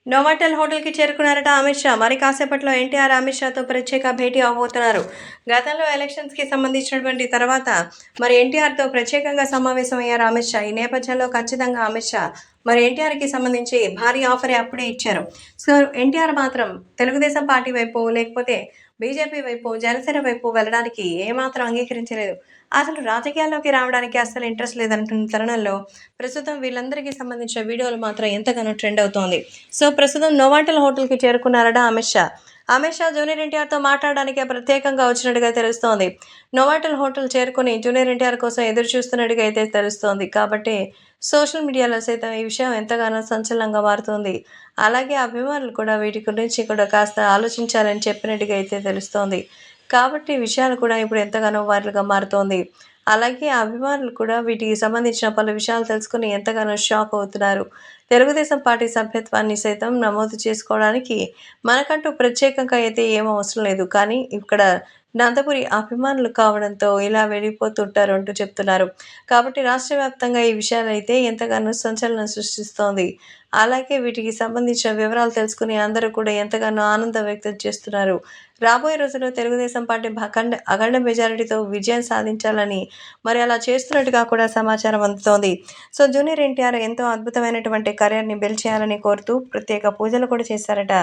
Novotel హోటల్‌కి చేరుకున్నారట అమిత్ షా. మరి కాసేపట్లో ఎన్టీఆర్, అమిత్ షాతో ప్రత్యేక భేటీ అవ్వబోతున్నారు. గతంలో ఎలక్షన్స్‌కి సంబంధించినటువంటి తర్వాత మరి ఎన్టీఆర్‌తో ప్రత్యేకంగా సమావేశమయ్యారు అమిత్ షా. ఈ నేపథ్యంలో ఖచ్చితంగా అమిత్ షా మరి ఎన్టీఆర్‌కి సంబంధించి భారీ ఆఫరే అప్పుడే ఇచ్చారు. సో, ఎన్టీఆర్ మాత్రం తెలుగుదేశం పార్టీ వైపో, లేకపోతే బీజేపీ వైపో, జనసేన వైపు వెళ్ళడానికి ఏమాత్రం అంగీకరించలేదు. అసలు రాజకీయాల్లోకి రావడానికి అస్సలు ఇంట్రెస్ట్ లేదంటున్న తరుణంలో ప్రస్తుతం వీళ్ళందరికీ సంబంధించిన వీడియోలు మాత్రం ఎంతగానో ట్రెండ్ అవుతోంది. సో, ప్రస్తుతం నోవాటెల్ హోటల్‌కి చేరుకున్నారట అమిత్ షా. అమిత్ షా జూనియర్ ఎన్టీఆర్‌తో మాట్లాడడానికే ప్రత్యేకంగా వచ్చినట్టుగా తెలుస్తోంది. నోవాటెల్ హోటల్ చేరుకొని జూనియర్ ఎన్టీఆర్ కోసం ఎదురు చూస్తున్నట్టుగా అయితే తెలుస్తోంది. కాబట్టి సోషల్ మీడియాలో సైతం ఈ విషయం ఎంతగానో సంచలనంగా మారుతోంది. అలాగే అభిమానులు కూడా వీటి గురించి కూడా కాస్త ఆలోచించాలని చెప్పినట్టుగా అయితే తెలుస్తోంది. కాబట్టి ఈ విషయాలు కూడా ఇప్పుడు ఎంతగానో వైరల్‌గా మారుతోంది. అలాగే అభిమానులు కూడా వీటికి సంబంధించిన పలు విషయాలు తెలుసుకొని ఎంతగానో షాక్ అవుతున్నారు. తెలుగుదేశం పార్టీ సభ్యత్వాన్ని సైతం నమోదు చేసుకోవడానికి మనకంటూ ప్రత్యేకంగా అయితే ఏం అవసరం లేదు. కానీ ఇక్కడ నందమూరి అభిమానులు కావడంతో ఇలా వెళ్ళిపోతుంటారు అంటూ చెప్తున్నారు. కాబట్టి రాష్ట్ర వ్యాప్తంగా ఈ విషయాలైతే ఎంతగానో సంచలనం సృష్టిస్తోంది. అలాగే వీటికి సంబంధించిన వివరాలు తెలుసుకుని అందరూ కూడా ఎంతగానో ఆనందం వ్యక్తం చేస్తున్నారు. రాబోయే రోజుల్లో తెలుగుదేశం పార్టీ అఖండ మెజారిటీతో విజయం సాధించాలని మరి అలా చేస్తున్నట్టుగా కూడా సమాచారం అందుతోంది. సో, జూనియర్ ఎన్టీఆర్ ఎంతో అద్భుతమైనటువంటి కెరియర్‌ని బిల్డ్ చేయాలని కోరుతూ ప్రత్యేక పూజలు కూడా చేశారట.